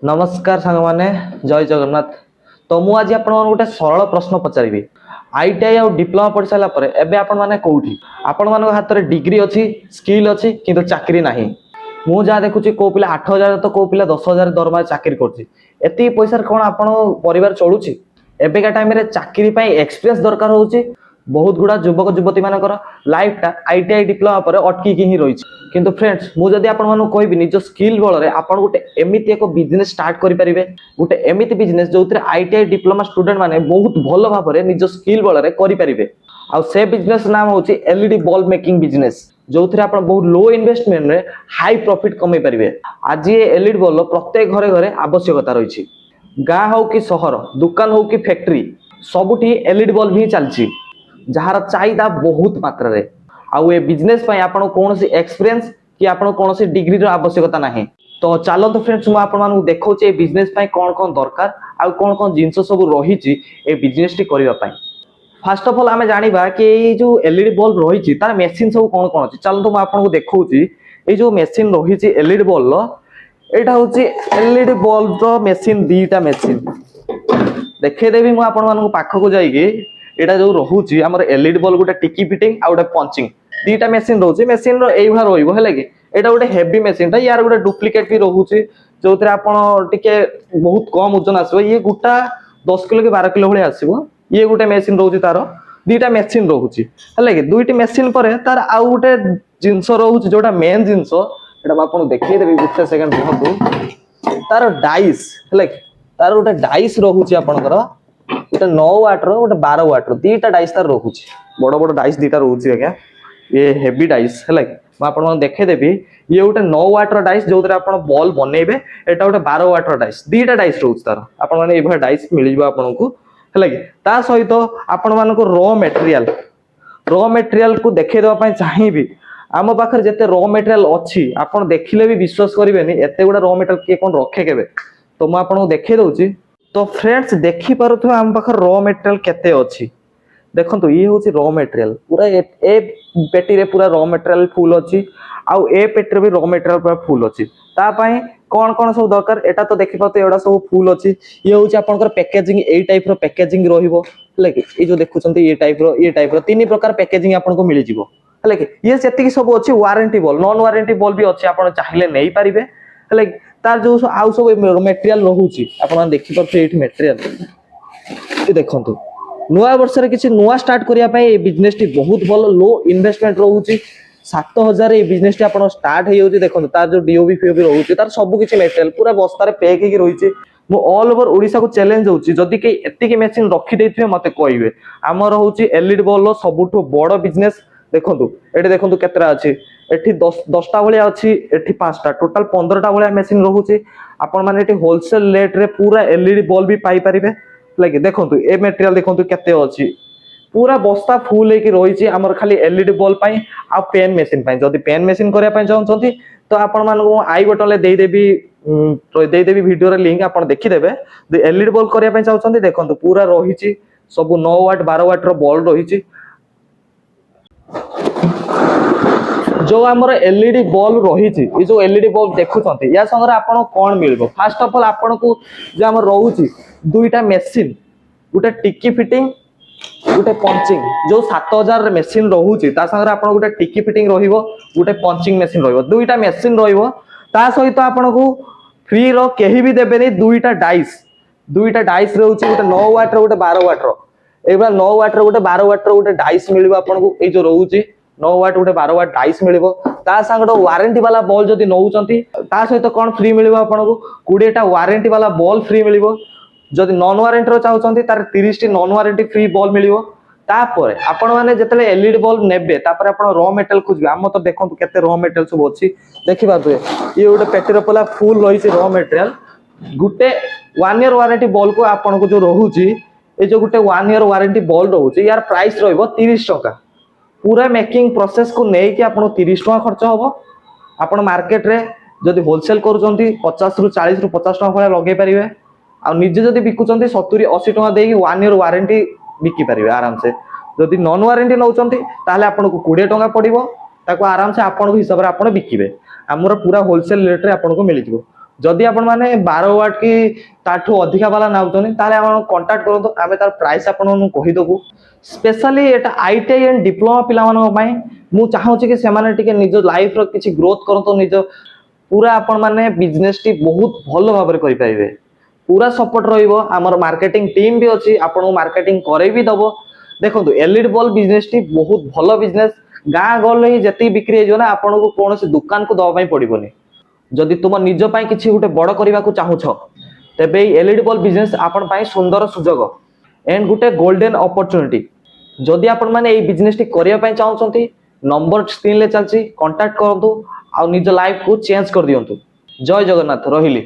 नमस्कार सांग माने जय जगन्नाथ। तो मु आज आपण गोटे सरल प्रश्न पचारि आईटीआई और डिप्लोमा पढ़ सारा पर एबे आपण माने कोठी आपण मान हाथ में डिग्री अच्छी स्किल अच्छी किंतु चाकरी नाही। मु जहाँ देखुची को पिला 8,000 तो को पिला 10,000 दरमा चाकरी करछि। एति पैसा कोन आपण परिवार चलुछि। एबेका टाइम रे चाकरी पई एक्सपीरियंस दरकार होउछि। बहुत गुड़ा युवक युवती मानकर लाइफ टा आईटीआई डिप्लोमा पर अटकी ही रही। किंतु फ्रेंड्स मु जदि आपण मानु कहबी निज स्किल बल रे आपण गोटे एमिति एक बिजनेस स्टार्ट करि परिबे। गोटे एमिति बिजनेस जोथिरे आईटीआई डिप्लोमा स्टूडेंट माने बहुत भलो भाव रे निज स्किल बल रे करि परिबे। आ से बिजनेस नाम होछि एलईडी बल्ब मेकिंग बिजनेस जोथिरे आपण बहुत लो इन्वेस्टमेंट रे हाई प्रॉफिट कमाई परिबे। आज ये एलईडी बल्ब प्रत्येक घरे घरे आवश्यकता रही। गाँ हो कि सहर दुकान हो कि फैक्ट्री सबुठी एलईडी बल्ब ही चलछि जार चाहिदा बहुत मात्रा रे। आउ ए बिजनेस पई आपण कोनोसी एक्सपीरियंस कि आपण कोनोसी डिग्री रो आवश्यकता नाही। तो चलो तो फ्रेंड्स मु आपण मानू देखौचे ए बिजनेस पई कोन कोन दरकार आ कोन कोन जिंस सब रहिछि ए बिजनेस टी करिवा पई। फर्स्ट ऑफ ऑल आमे जानिबा कि ए जो एलईडी बल्ब रहिछि तार मशीन सब कोन कोन अछि। चलो तो मु आपण को देखौछि ए जो मशीन रहिछि एलईडी बल्ब एटा होछि एलईडी बल्ब रो मशीन दीटा मशीन देखे देबी मु आपण मानू पाखो को जाईगी। एटा जो रहुछि हमर एलईडी बल्ब गोटे टिकी फिटिंग आ गोटे पंचिंग दीटा मशीन रहउछि। मशीन रो एई भा रहइबो हेले कि एटा गोटे हेवी मशीन ता यार गोटे डुप्लीकेट भी रहउछि जोथरे आपण टिके बहुत कम वजन आसीबो। ये गुटा 10 किलो के 12 किलो भले आसीबो। ये गोटे मशीन रहउछि तार दीटा मशीन रहउछि हेले कि दुईटी मशीन परे तार आ गोटे जिंस रहउछि जोटा मेन जिंस एटा आपण देखै देबी गुटे सेकंड रहतु। तार डाइस हेले कि तार गोटे डाइस रहउछि आपणकर गोटे 9 वाट रो गोटे 12 वाट रो दीटा डाइस तार रहउछि। बड़ बड़ डाइस दीटा रहउछि आज्ञा ये हेवी डाइस है मैं आपन देखे देबी। ये गोटे 9 वाट रो डाइस जो आपण बॉल बनेबे एटा गोटे 12 वाट रो डाइस दीटा डाइस रहउछि तार आपण माने एभा डाइस मिल जिवो आपन को है कि ता सहित आपण मान को रॉ मटेरियल को देखे देबा पई चाहिबी। आम पाखर जते रॉ मटेरियल अछि आपण देखिले भी विश्वास करिवेनी एते गुडा रॉ मटेरियल के कोन रखे केबे। तो मैं आपन को देखे दउछि। तो फ्रेंड्स देखि पारुथु आम पाखर रॉ मटेरियल केते अछि देखंतु। ये होछि रॉ मटेरियल पूरा ए पेटी रे पूरा रॉ मटेरियल फुल अछि आउ ए पेटी रे भी रॉ मटेरियल पूरा फुल अछि। ता पई कोन कोन सब दरकार एटा तो देखि पाते एडा सब फुल अछि। ये होछि आपनकर पैकेजिंग ए टाइप रो पैकेजिंग रहिबो हले कि ए जो देखुछंती ये टाइप रो तीन प्रकार पैकेजिंग आपन को मिलि जिवो हले कि। ये सेति सब अछि warranty ball non warranty ball भी अछि आपन चाहिले नै परिबे हले कि। तार जो आउ सब मटेरियल रहउछि आपन देखि पाते एठी मटेरियल ए देखंतु। नुआ वर्ष रे किछि नुआ स्टार्ट करिया पई ए बिजनेस टी बहुत भलो लो इन्वेस्टमेंट रहउछि। 7,000 ए बिजनेस टी आपण स्टार्ट हे होछि देखंतु। तार जो डीओबी फीओबी रहउछि तार सब किछि मटेरियल पूरा बस्ता रे पैक हे रहिछि। मो ऑल ओवर ओडिसा को चैलेंज होछि जदी के एति के मशीन रखि दैथिबे मते कहइबे। हमर होछि एलईडी बल्ब लो सबुठो बड़ बिजनेस देखंतु। एठी देखंतु केतरा अछि एठी 10टा भलिया अछि एठी 5टा टोटल 15टा भलिया मशीन रहउछि। आपण माने एठी होलसेल रेट रे पूरा एलईडी बल्ब भी पाई परिबे लगे। देखंतु ए मटेरियल देखंतु केते अछि पूरा बस्ता फुल हे कि रहिछि हमर खाली एलईडी बल्ब पई आ पेन मशीन पई। जदी पेन मशीन करया पई चाहछंती तो आपण मान को आई बटन ले देई देबी वीडियो रे लिंक आपण देखि देबे। द एलईडी बल्ब करया पई चाहछंती देखंतु पूरा रहिछि सब 9 वाट 12 वाट रो बल्ब रहिछि। जो हमर एलईडी बल्ब रहिछि ए जो एलईडी बल्ब देखुछंती या संगे आपण कोन मिलबो। फर्स्ट ऑफ ऑल आपण को जे हमर रहउछि दुईटा मशीन गोटे टिकी फिटिंग गोटे पंचिंग जो 7,000 मशीन रहउछि ता संगे आपण गोटे टिकी फिटिंग रहिबो गोटे पंचिंग मशीन रहिबो दुईटा मशीन रहिबो। ता सहित आपण को फ्री रो केही भी देबेनी दुईटा डाइस रहउछि गोटे 9 वाट रो गोटे 12 वाट रो। एबा 9 वाट रो गोटे 12 वाट रो गोटे डाइस मिलिबो आपण को ए जो रहउछि 9 वाट गोटे 12 वाट डाइस मिलिबो। ता संगडो वारंटी वाला बॉल जदी नउचंती ता सहित कोन फ्री मिलिबो आपण को 20 टा वारंटी वाला बॉल फ्री मिलिबो। जदि नॉन वारंटी रो चाहउचंती तार 30 टी नॉन वारंटी फ्री बॉल मिलिबो। तापर आपण माने जतले एलईडी बल्ब नेबे तापर आपण रॉ मटेरियल खोजबे। हम तो देखंतु केते रॉ मटेरियल सब अछि देखि बाबे। ये गोटे पेटी रो पला फुल रहिछि रॉ मटेरियल गुटे 1 ईयर वारंटी बॉल को आपण को जो रहउछि ए जो गुटे 1 ईयर वारंटी बॉल रहउछि यार प्राइस रहइबो 30 टका। पूरा मेकिंग प्रोसेस को नै कि आपण 30 टका खर्च होबो। आपण मार्केट रे जदि होलसेल करूचंती 50 रु 40 रु 50 टका भले लगे परिबे। आ निजे जदि बिकुचंती 70 80 टका देकी 1 ईयर वारंटी बिकी परिबे आराम से। जदि नॉन वारंटी नउचंती ताले आपण को 20 टका पड़िबो ताको आराम से आपण को हिसाब रे आपण बिकिबे। हमर पूरा होलसेल रेट रे आपण को मिलि जिवो। जदि आपण माने 12 वाट की ताठू अधिका वाला नाउतनी ताले आपण कांटेक्ट करंतो आमे तार प्राइस आपण कहि दबु specially Etah ITI and diploma पिला मानको पई मु चाहू छी कि से माने टिके निज लाइफ रो किछि ग्रोथ करंतो निज पूरा आपण माने बिजनेस टी बहुत भलो भाबरे करि पाइबे पूरा सपोर्ट रहिबो हमर मार्केटिंग टीम भी अछि आपण मार्केटिंग करे भी दबो देखंतु एलईडी बल्ब बिजनेस टी बहुत भलो बिजनेस गाँ गल ही जति बिक्री हो ना आपण को कौन से दुकान को दवा पई पड़िबोनी जदि तुम निज पई किछि गुटे बड़ करबा को चाहूछ तेबे एलईडी बल्ब बिजनेस आपण पई सुंदर सुजोग एंड गुटे गोल्डन अपॉर्चुनिटी जदि आपण माने ए बिजनेस टी करिया पई चाहउछंती नंबर स्क्रीन ले चलची कांटेक्ट करंतु आ निज लाइफ को चेंज कर दियंतु जय जगन्नाथ रहिली।